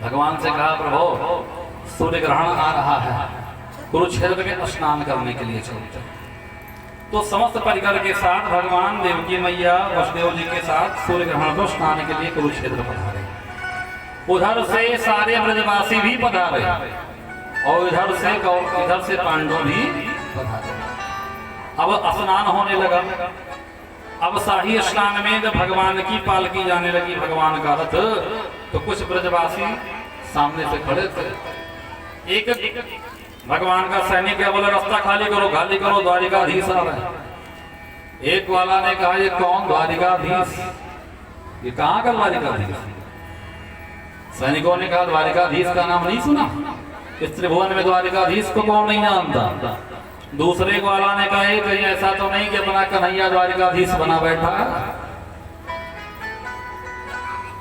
भगवान से कहा प्रभु सूर्य ग्रहण आ रहा है, कुरुक्षेत्र में स्नान करने के लिए चलते हैं। तो समस्त परिकर के साथ भगवान देवकी मैया वसुदेव जी के साथ सूर्य ग्रहण को स्नान के लिए कुरुक्षेत्र पधारे। उधर से सारे ब्रजवासी भी पधारे और इधर से पांडव भी पधारे। अब स्नान होने लगा। अब शाही स्नान में जब भगवान की पालकी जाने लगी, भगवान का रथ, तो कुछ ब्रजवासी सामने से खड़े थे। एक भगवान का सैनिक क्या बोला, रास्ता खाली करो, खाली करो, द्वारिकाधीश आ रहे हैं। एक वाला ने कहा ये कौन द्वारिकाधीश, ये कहाँ का द्वारिकाधीश? सैनिकों ने कहा द्वारिकाधीश का नाम नहीं सुना, इस त्रिभुवन में द्वारिकाधीश को कौन नहीं जानता। दूसरे वाला ने कहा कहीं ऐसा तो नहीं कि अपना कन्हैया द्वारिकाधीश बना बैठा है?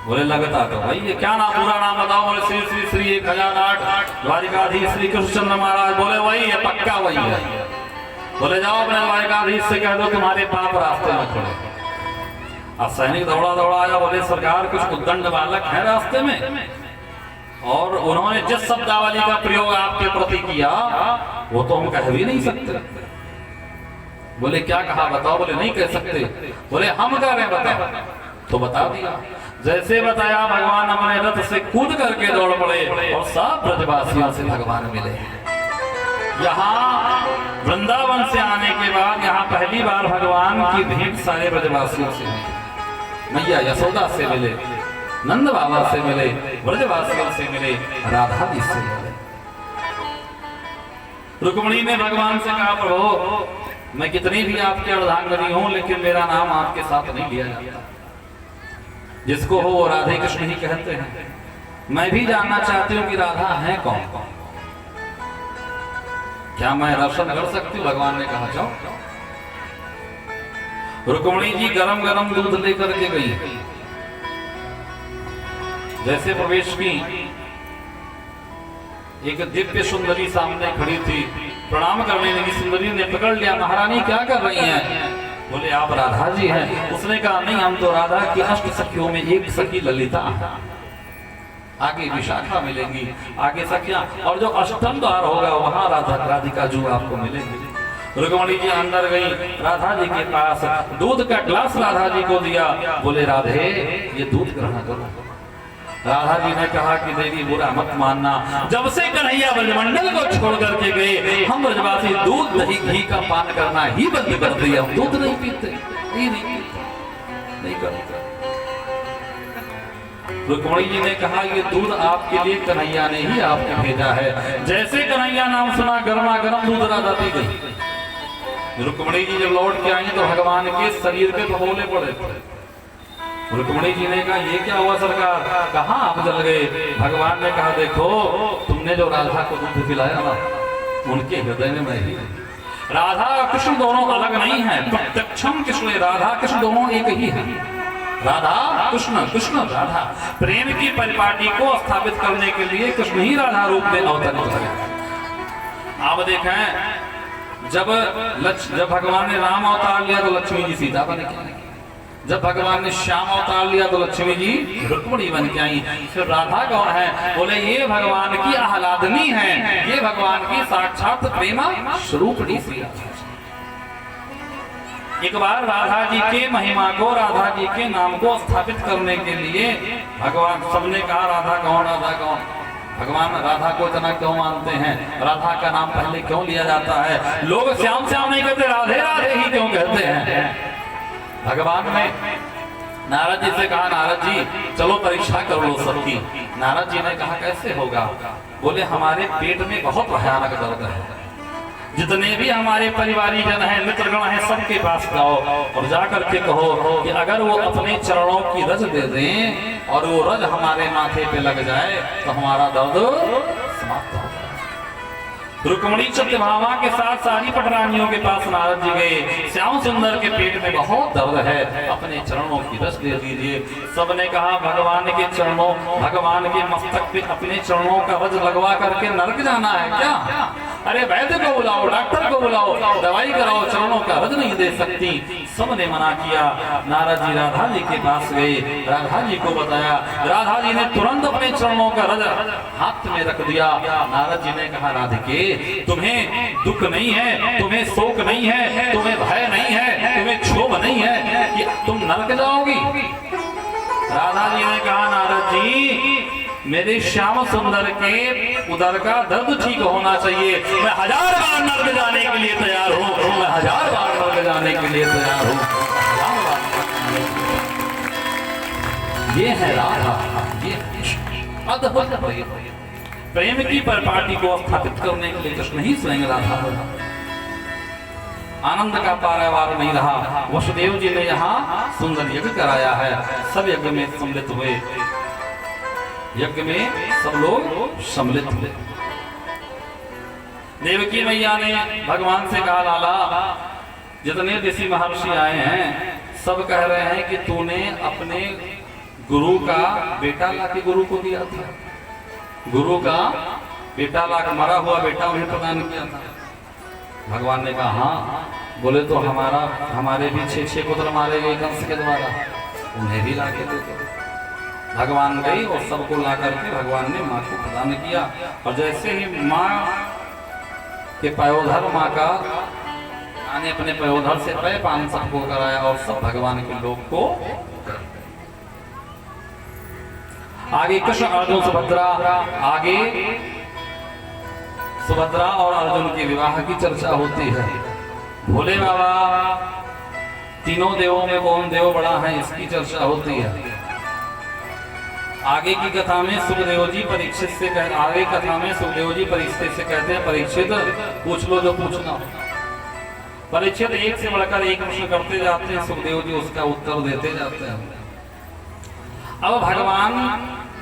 बोले लगता तो भाई ये क्या नाम, पूरा नाम बताओ। बोले श्री श्री श्री 1008 द्वारिकाधीश श्री कृष्णचंद्र महाराज। बोले वही है, पक्का वही है। बोले जाओ अपने द्वारिकाधीश से कह दो तुम्हारे पाप रास्ते में खड़े। अब सैनिक दौड़ा दौड़ा आया, बोले सरकार कुछ उद्दंड बालक है रास्ते में, और उन्होंने जिस शब्दावली का प्रयोग आपके प्रति किया वो तो हम कह भी नहीं सकते। बोले क्या कहा बताओ। बोले नहीं कह सकते। बोले हम कह रहे हैं बताओ। तो बता दिया। जैसे बताया भगवान अपने रथ से कूद करके दौड़ पड़े और सब ब्रजवासियों से भगवान मिले। यहाँ वृंदावन से आने के बाद यहाँ पहली बार भगवान की भेंट सारे ब्रजवासियों से मिली। मैया यशोदा से मिले, नंद बाबा से मिले, ब्रजवासियों से मिले, राधा जी से मिले। रुक्मिणी ने भगवान से कहा प्रभु मैं कितनी भी आपके अर्धांगिनी हूं, लेकिन मेरा नाम आपके साथ नहीं लिया जाता। जिसको हो वो राधे कृष्ण ही कहते हैं। मैं भी जानना चाहती हूँ कि राधा है कौन, क्या मैं दर्शन कर सकती हूँ? भगवान ने कहा जाओ। रुक्मिणी जी गरम गरम दूध लेकर के गई। जैसे प्रवेश की, एक दिव्य सुंदरी सामने खड़ी थी, प्रणाम करने लगी। सुंदरी ने पकड़ लिया, महारानी क्या कर रही हैं? बोले आप राधा जी हैं। उसने कहा नहीं, हम तो राधा की अष्ट सखियों में एक सखी ललिता, आगे विशाखा मिलेंगी, आगे सखियां, और जो अष्टम द्वार होगा वहां राधिका जो आपको मिलेंगे। रुक्मिणी जी अंदर गई, राधा जी के पास दूध का ग्लास राधा जी को दिया। बोले राधे ये दूध ग्रहण करो। राधा जी ने कहा कि देवी बुरा मत मानना, जब से कन्हैया ब्रजमंडल को छोड़ करके गए हम ब्रजवासी दूध दही घी का पान करना ही बंद कर दिया। हम दूध नहीं पीते, नहीं करते। रुक्मिणी जी ने कहा ये दूध आपके लिए कन्हैया ने ही आपको भेजा है। जैसे कन्हैया नाम सुना गर्मा गर्म दूध राधा पी गई। रुक्मिणी जी जब लौट के आई तो भगवान के शरीर पे फफोले पड़े थे। रुक्मिणी जी ने कहा ये क्या हुआ सरकार, कहाँ आप जल गए? भगवान ने कहा देखो तुमने जो राधा को दूध पिलाया ना, उनके हृदय में मैं ही। राधा और कृष्ण दोनों अलग नहीं है, प्रत्यक्षम कृष्ण राधा कृष्ण दोनों एक ही है। राधा कृष्ण, कृष्ण राधा। प्रेम की परिपाटी को स्थापित करने के लिए कृष्ण ही राधा रूप में अवतरित हुए। आप देखें जब भगवान ने राम अवतार लिया तो लक्ष्मी जी सीता बन के आई। जब भगवान ने श्याम अवतार लिया तो लक्ष्मी जी रुक्मिणी बन के आई। फिर राधा कौन है? बोले ये भगवान की आह्लादनी है, ये भगवान की साक्षात प्रेमा स्वरूपणी सी। एक बार राधा जी के महिमा को, राधा जी के नाम को स्थापित करने के लिए भगवान सबने कहा राधा कौन, राधा कौन। भगवान राधा को इतना क्यों मानते हैं? राधा का नाम पहले क्यों लिया जाता है? लोग श्याम श्याम नहीं कहते, राधे राधे ही क्यों कहते हैं? भगवान ने नारद जी से कहा नारद जी चलो परीक्षा कर लो सबकी। नारद जी ने कहा कैसे होगा? बोले हमारे पेट में बहुत भयानक दर्द है, जितने भी हमारे परिवारी जन हैं, मित्रगण हैं, सबके पास जाओ और जाकर के कहो कि अगर वो अपने चरणों की रज दे दें और वो रज हमारे माथे पे लग जाए तो हमारा दर्द समाप्त हो जाए। रुक्मिणी सत्यभामा के साथ सारी पटरानियों के पास नारद जी गए। श्याम सुंदर के पेट में बहुत दर्द है, अपने चरणों की रस दे दीजिए। सबने कहा भगवान के चरणों, भगवान के मस्तक पे अपने चरणों का रज लगवा करके नरक जाना है क्या? अरे वैद्य को बुलाओ, डॉक्टर को बुलाओ, दवाई कराओ, चरणों का रज नहीं दे सकती। सबने मना किया। नारद जी राधा जी के पास गए, राधा जी को बताया। राधा जी ने तुरंत अपने चरणों का रज हाथ में रख दिया। नारद जी ने कहा, राधिके तुम्हें दुख नहीं है, तुम्हें शोक नहीं है, तुम्हें भय नहीं है, तुम्हें क्षोभ नहीं है कि तुम नरक जाओगी। राधा जी ने कहा, नारद जी मेरे श्याम सुंदर के उदर का दर्द ठीक होना चाहिए। मैं 1000 बार नरक जाने के लिए तैयार हूँ, मैं 1000 बार नरक जाने के लिए तैयार हूँ। ये है राधा, ये अद्भुत प्रेम की परिपाटी को स्थापित करने के लिए कृष्ण ही स्वयं राधा। आनंद का पारावार नहीं रहा। वसुदेव जी ने यहाँ सुंदर यज्ञ कराया है। सब यज्ञ में सम्मिलित हुए, यज्ञ में सब लोग सम्मिलित हुए। देवकी मैया ने भगवान से कहा, लाला जितने ऋषि महर्षि आए हैं सब कह रहे हैं कि तूने अपने गुरु का बेटा लाके गुरु को दिया था, गुरु का बेटा लाके मरा हुआ बेटा उन्हें प्रदान किया था। भगवान ने कहा, हाँ। बोले तो हमारे भी 6 पुत्र मारे गए कंस के द्वारा, उन्हें भी लाके दे दो। भगवान गई और सबको ला करके भगवान ने माँ को प्रदान किया। और जैसे ही माँ के पयोधर माँ का ने अपने पयोधर से पय पान सबको कराया और सब भगवान के लोग को। आगे कृष्ण अर्जुन सुभद्रा, आगे सुभद्रा और अर्जुन के विवाह की चर्चा होती है। भोले बाबा तीनों देवों में कौन देव बड़ा है इसकी चर्चा होती है। आगे की कथा में सुखदेव जी परीक्षित से आगे कथा में सुखदेव जी परीक्षित से कहते हैं, परीक्षित पूछ लो जो पूछना। परीक्षित एक से बढ़कर एक प्रश्न करते जाते हैं, सुखदेव जी उसका उत्तर देते जाते हैं। अब भगवान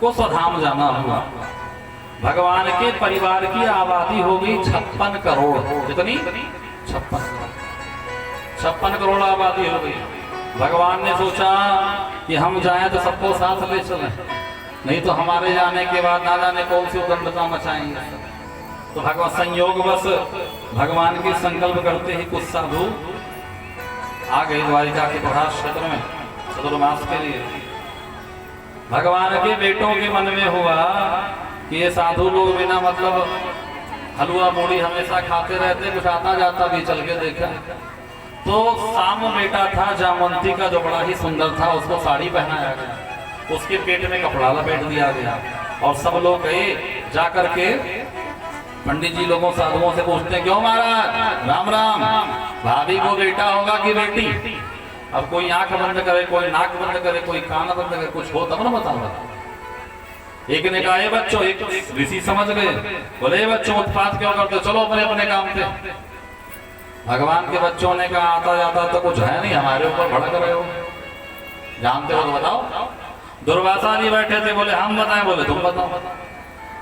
को स्वधाम जाना हुआ। भगवान के परिवार की आबादी हो गई 56 करोड़। कितनी? 56 करोड़ आबादी हो गई। भगवान ने सोचा कि हम जाएं तो सबको साथ ले चलें, नहीं तो हमारे जाने के बाद ना जाने कौन सी उदंडता मचाएंगे। तो भगवान संयोगवश भगवान की संकल्प करते ही कुछ साधु आ गए द्वारिका के प्रभास क्षेत्र में चतुर्मास के लिए। भगवान के बेटों के मन में हुआ कि ये साधु लोग बिना मतलब हलवा पूड़ी हमेशा खाते रहते, कुछ आता जाता भी चल के देखा। तो साम बेटा था जामवंती का जो बड़ा ही सुंदर था, उसको साड़ी पहनाया गया, उसके पेट में कपड़ा लपेट दिया गया और सब लोग गए जा करके पंडित जी लोगों साधुओं से पूछते हैं, क्यों महाराज राम राम, भाभी को बेटा होगा कि बेटी? अब कोई आंख बंद करे, कोई नाक बंद करे, कोई कान बंद करे, कुछ हो तब ना बताओ। एक ने कहा, बच्चों, एक ऋषि समझ गए, बोले बच्चों उत्पात क्यों करते, चलो अपने अपने काम पे। भगवान के बच्चों ने कहा, आता जाता तो कुछ है नहीं, हमारे ऊपर भड़क रहे हो, जानते हो तो बताओ। दुर्वासा जी बैठे थे, बोले हम बताएं, बोले तुम बताओ।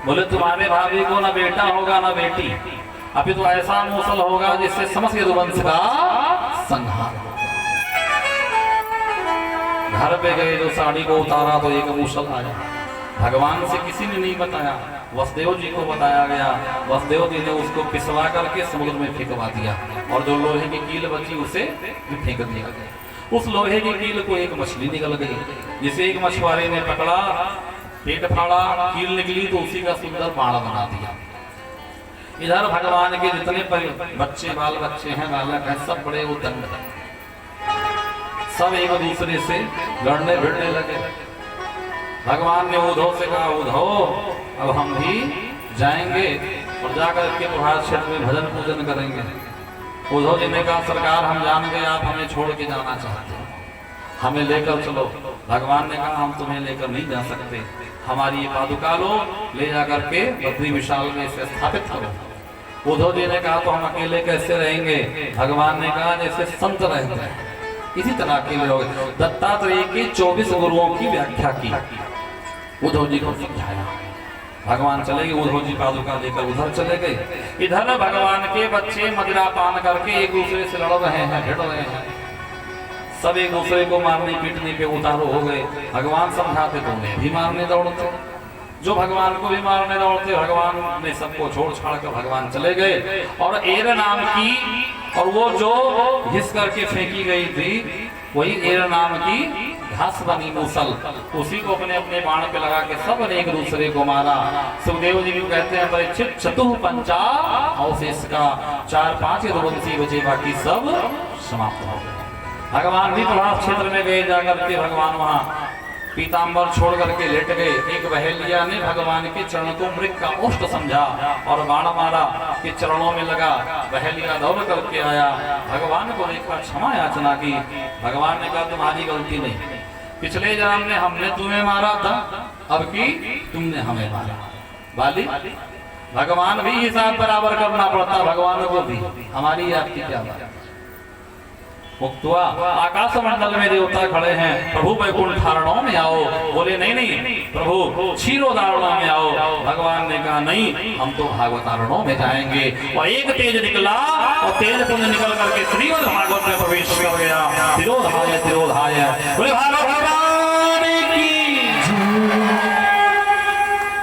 बोले तुम्हारे भाभी को ना बेटा होगा ना बेटी, अभी तो ऐसा मूसल होगा जिससे समस्त यदुवंश का संहार होगा। घर पे गए, जो साड़ी को उतारा तो एक मूसल आया। भगवान से किसी ने नहीं बताया, वसुदेव जी को बताया गया। वसुदेव जी ने उसको पिसवा करके समुद्र में फेंकवा दिया और जो लोहे की कील बची उसे फेंक दिया गया। उस लोहे की कील को एक मछली निकल गई, जिसे एक मछुआरे ने पकड़ा, पेट फाड़ा, कील निकली तो उसी का सुंदर बाण बना दिया। इधर भगवान के जितने बच्चे बाल बच्चे हैं, बालक हैं, सब बड़े उद्दंड, सब एक दूसरे से लड़ने भिड़ने लगे। भगवान ने उद्धव से कहा, उद्धव अब हम भी जाएंगे और जाकर के प्रभास क्षेत्र में भजन पूजन करेंगे। उद्धव जी ने कहा, सरकार हम जान गए, आप हमें छोड़ के जाना चाहते हैं, हमें लेकर चलो। भगवान ने कहा, हम तुम्हें लेकर नहीं जा सकते, हमारी पादुका लो, ले जाकर के बद्री विशाल में इसे स्थापित करो। उद्धव जी ने कहा, तो हम अकेले कैसे रहेंगे? भगवान ने कहा, जैसे संत रहते हैं इसी तरह के लोग। दत्तात्रेय के 24 गुरुओं की व्याख्या की, उद्धव जी को समझाया। भगवान चले गए, उद्धव जी पादुका लेकर उधर चले गए। इधर भगवान के बच्चे मदिरा पान करके एक दूसरे से लड़ रहे हैं, भिड़ रहे हैं, सब एक दूसरे को मारने पीटने पे उतारू हो गए। भगवान समझाते तो उन्हें भी मारने दौड़ते। जो भगवान को भी मारने दौड़ते, भगवान ने सबको छोड़ छाड़ कर भगवान चले गए। और एर नाम की, और वो जो घिस करके फेंकी गई थी, वही एर नाम की घास बनी मूसल, उसी को अपने अपने बाण पे लगा के सब ने एक दूसरे को मारा। सुखदेव जी भी कहते हैं परीक्षित चतुः पंचा अवशेष का 4-5 रघुवंशी बचे, बाकी सब समाप्त हो गए। भगवान भी प्रभास क्षेत्र में गए, जाकर के भगवान वहां पीताम्बर छोड़ करके लेट गए। एक बहेलिया ने भगवान के चरण को मृग का ओष्ठ समझा और बाण मारा कि चरणों में लगा। बहेलिया दौड़ करके आया, भगवान को देखा, क्षमा याचना की। भगवान ने कहा तुम्हारी गलती नहीं, पिछले जन्म में हमने तुम्हें मारा था, अब की तुमने हमें मारा। बाली भगवान भी हिसाब बराबर करना पड़ता, भगवान को भी। हमारी आपकी क्या बात। मुक्तवा आकाश मंडल में देवता खड़े हैं, प्रभु वैकुंठ धारणों में आओ। बोले नहीं नहीं प्रभु क्षीरो धारणों में आओ। भगवान ने कहा नहीं, हम तो भागवत धारणों में जाएंगे। और एक तेज निकला और तेज पुंज निकल करके श्रीमद् भागवत में प्रवेश कर गया। तिरोधाय तिरोधाय बोले भगवान की।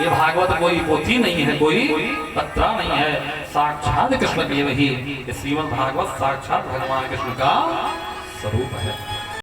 ये भागवत कोई पोथी नहीं है, कोई पत्रा नहीं है, साक्षात कृष्ण देव ही। श्रीमद् भागवत साक्षात भगवान कृष्ण का स्वरूप है।